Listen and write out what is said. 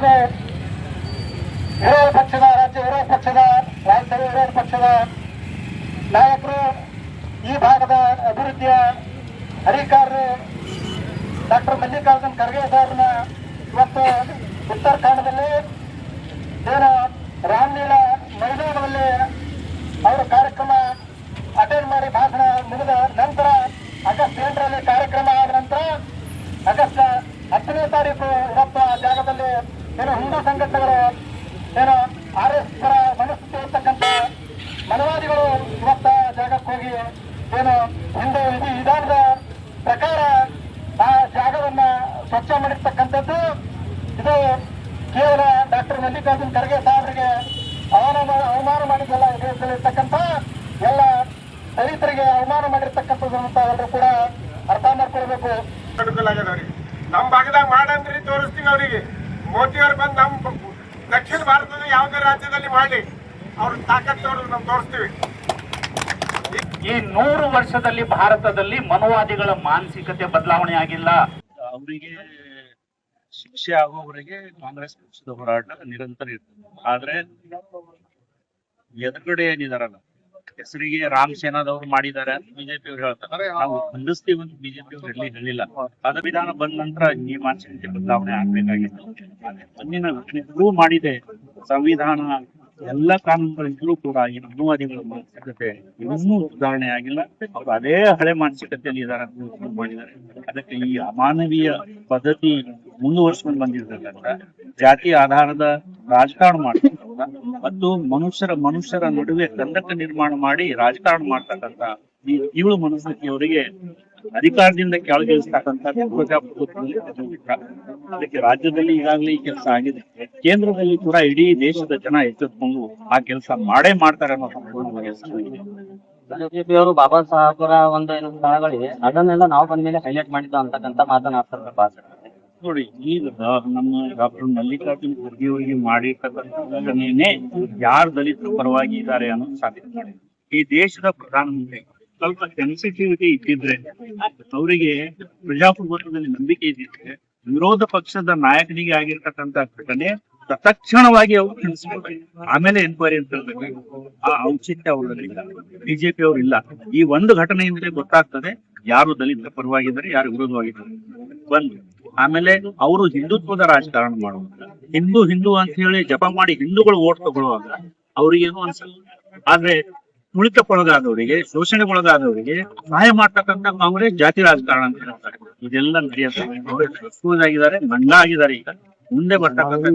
ಹಾಗೂ ವಿರೋಧ ಪಕ್ಷದ ರಾಜ್ಯ ವಿರೋಧ ಪಕ್ಷದ ವಾಸ್ತವ ವಿರೋಧ ಪಕ್ಷದ ನಾಯಕರು, ಈ ಭಾಗದ ಅಭಿವೃದ್ಧಿಯ ಅಧಿಕಾರರು ಡಾಕ್ಟರ್ ಮಲ್ಲಿಕಾರ್ಜುನ್ ಖರ್ಗೆ ಸಾರ್ನ ಇವತ್ತು ಉತ್ತರಾಖಂಡದಲ್ಲಿ ಏನು ರಾಮಲೀಲಾ ಮೈದಾನದಲ್ಲಿ ಅವರು ಕಾರ್ಯಕ್ರಮ ಅಟೆಂಡ್ ಮಾಡಿ ಭಾಷಣ ಮುಗಿದ ನಂತರ ಆಗಸ್ಟ್ 8ರಲ್ಲಿ ಕಾರ್ಯಕ್ರಮ ಆದ ನಂತರ ಆಗಸ್ಟ್ 10ನೇ ತಾರೀಕು ಇವತ್ತು ಆ ಜಾಗದಲ್ಲಿ ಏನು ಹಿಂದೂ ಸಂಘಟನೆಗಳು ಏನು RS ಪರ ಮನಸ್ಥಿತಿ ಇರ್ತಕ್ಕಂಥ ಮನವಾದಿಗಳು ಇವತ್ತ ಜಾಗಕ್ಕೆ ಹೋಗಿ ಏನು ಹಿಂದೂ ವಿಧಾನದ ಪ್ರಕಾರ ಆ ಜಾಗವನ್ನ ಸ್ವಚ್ಛ ಮಾಡಿರ್ತಕ್ಕಂಥದ್ದು. ಇದು ಕೇವಲ ಡಾಕ್ಟರ್ ಮಲ್ಲಿಕಾರ್ಜುನ್ ಖರ್ಗೆ ಸಾಹೇಬರಿಗೆ ಅವಮಾನ ಮಾಡಿದ್ದಲ್ಲ, ದೇಶದಲ್ಲಿರ್ತಕ್ಕಂಥ ಎಲ್ಲ ದಲಿತರಿಗೆ ಅವಮಾನ ಮಾಡಿರ್ತಕ್ಕಂಥದ್ದು ಅಂತ ಎಲ್ಲರೂ ಕೂಡ ಅರ್ಥ ಮಾಡ್ಕೊಳ್ಬೇಕು. ನಮ್ಮ ಭಾಗದಾಗ ಮಾಡಂದ್ರಿ ತೋರಿಸ್ತೀವಿ ಅವರಿಗೆ. ಮೋದಿ ಅವ್ರು ಬಂದು ನಮ್ಮ ದಕ್ಷಿಣ ಭಾರತದ ಯಾವುದೇ ರಾಜ್ಯದಲ್ಲಿ ಮಾಡಿ ಅವ್ರ ತಾಕತ್ತು ನಾವು ತೋರಿಸ್ತೀವಿ. ಈ 100 ವರ್ಷದಲ್ಲಿ ಭಾರತದಲ್ಲಿ ಮನುವಾದಿಗಳ ಮಾನಸಿಕತೆ ಬದಲಾವಣೆ ಆಗಿಲ್ಲ. ಅವರಿಗೆ ಶಿಕ್ಷೆ ಆಗುವವರೆಗೆ ಕಾಂಗ್ರೆಸ್ ಪಕ್ಷದ ಹೋರಾಟ ನಿರಂತರ ಇರ್ತದೆ. ಆದ್ರೆ ಎದುರುಗಡೆ ಏನಿದಾರಲ್ಲ, ಹೆಸರಿಗೆ ರಾಮ್ ಸೇನಾದವ್ರು ಮಾಡಿದ್ದಾರೆ ಅಂತ ಬಿಜೆಪಿ ಅವ್ರು ಹೇಳ್ತಾರೆ. ನಾವು ಖಂಡಿಸ್ತೀವಿ ಅಂತ ಬಿಜೆಪಿ ಅವ್ರು ಹೇಳಿಲ್ಲ. ಸಂವಿಧಾನ ಬಂದ ನಂತರ ಈ ಮಾನಸಿಕತೆ ಬದಲಾವಣೆ ಆಗ್ಬೇಕಾಗಿತ್ತು. ಮುಂದಿನ ಪ್ರೂವ್ ಮಾಡಿದೆ ಸಂವಿಧಾನ ಎಲ್ಲ ಕಾನೂನುಗಳಿದ್ರೂ ಕೂಡ ಈ ಮನುವಾದಿಗಳ ಮಾನಸಿಕತೆ ಇನ್ನೂ ಸುಧಾರಣೆ ಆಗಿಲ್ಲ. ಅವರು ಅದೇ ಹಳೆ ಮಾನಸಿಕತೆಯಲ್ಲಿ ಇದ್ದಾರೆ ಅಂತ ಮಾಡಿದ್ದಾರೆ. ಅದಕ್ಕೆ ಈ ಅಮಾನವೀಯ ಪದ್ಧತಿ ಮುಂದುವರ್ಸ್ಕೊಂಡು ಬಂದಿರ್ತಕ್ಕಂಥ ಜಾತಿ ಆಧಾರದ ರಾಜಕಾರಣ ಮಾಡ್ತಕ್ಕಂಥ ಮತ್ತು ಮನುಷ್ಯರ ನಡುವೆ ಕಂದಕ ನಿರ್ಮಾಣ ಮಾಡಿ ರಾಜಕಾರಣ ಮಾಡ್ತಕ್ಕಂಥ ಈ ಕೀಳು ಮನಸ್ಥಿತಿಯವರಿಗೆ ಅಧಿಕಾರದಿಂದ ಕೆಳಗಿಳಿಸ್ತಕ್ಕಂಥ ಅದಕ್ಕೆ ರಾಜ್ಯದಲ್ಲಿ ಈಗಾಗಲೇ ಈ ಕೆಲಸ ಆಗಿದೆ. ಕೇಂದ್ರದಲ್ಲಿ ಕೂಡ ಇಡೀ ದೇಶದ ಜನ ಎಚ್ಚೆತ್ಕೊಂಡು ಆ ಕೆಲಸ ಮಾಡೇ ಮಾಡ್ತಾರೆ ಅನ್ನೋ ಸಂಪೂರ್ಣವಾಗಿ ಬಿಜೆಪಿ ಅವರು ಬಾಬಾ ಸಾಹೇಬರ ಒಂದು ಏನು ಸ್ಥಳಗಳಿವೆ, ಅದನ್ನೆಲ್ಲ ನಾವು ಬಂದ್ಮೇಲೆ ಹೈಲೈಟ್ ಮಾಡಿದ್ದು ಅಂತಕ್ಕಂಥ ಮಾತನಾಡ್ತಾರೆ ಭಾಷಣ. ನೋಡಿ, ಈಗ ನಮ್ಮ ಡಾಕ್ಟರ್ ಮಲ್ಲಿಕಾರ್ಜುನ್ ಖರ್ಗೆ ಅವರಿಗೆ ಮಾಡಿರ್ತಕ್ಕಂಥನೇ ಯಾರು ದಲಿತರ ಪರವಾಗಿ ಇದ್ದಾರೆ ಅನ್ನೋದು ಸಾಬೀತು ಮಾಡಿ. ಈ ದೇಶದ ಪ್ರಧಾನಮಂತ್ರಿ ಸ್ವಲ್ಪ ಸೆನ್ಸಿಟಿವಿಟಿ ಇದ್ದಿದ್ರೆ, ಅವರಿಗೆ ಪ್ರಜಾಪ್ರಭುತ್ವದಲ್ಲಿ ನಂಬಿಕೆ ಇದ್ದಿದ್ರೆ, ವಿರೋಧ ಪಕ್ಷದ ನಾಯಕನಿಗೆ ಆಗಿರ್ತಕ್ಕಂಥ ಘಟನೆ ತತ್ಕ್ಷಣವಾಗಿ ಅವರು ತಿಳಿಸ್ಕೊಳ್ಬೇಕು. ಆಮೇಲೆ ಎನ್ಕ್ವೈರಿ ಅಂತ ಹೇಳ್ಬೇಕು. ಆ ಔಚಿತ್ಯ ಅವರಲ್ಲಿಲ್ಲ, ಬಿಜೆಪಿ ಅವರು ಇಲ್ಲ. ಈ ಒಂದು ಘಟನೆಯಿಂದಲೇ ಗೊತ್ತಾಗ್ತದೆ ಯಾರು ದಲಿತರ ಪರವಾಗಿದ್ದಾರೆ, ಯಾರು ವಿರೋಧವಾಗಿದ್ದಾರೆ. ಆಮೇಲೆ ಅವರು ಹಿಂದುತ್ವದ ರಾಜಕಾರಣ ಮಾಡುವಾಗ, ಹಿಂದೂ ಅಂತ ಹೇಳಿ ಜಪ ಮಾಡಿ ಹಿಂದೂಗಳು ಓಟ್ ತಗೊಳ್ಳುವಾಗ ಅವ್ರಿಗೇನು ಅನ್ಸಲ್ಲ. ಆದ್ರೆ ತುಳಿತಕ್ಕೊಳಗಾದವರಿಗೆ, ಶೋಷಣೆಗೊಳಗಾದವರಿಗೆ ಸಹಾಯ ಮಾಡ್ತಕ್ಕಂಥ ಕಾಂಗ್ರೆಸ್ ಜಾತಿ ರಾಜಕಾರಣ ಅಂತ ಹೇಳ್ತಾರೆ. ಇದೆಲ್ಲ ನಡೆಯುತ್ತೆ. ಮಂಗ ಆಗಿದ್ದಾರೆ. ಈಗ ಮುಂದೆ ಬರ್ತಕ್ಕಂಥ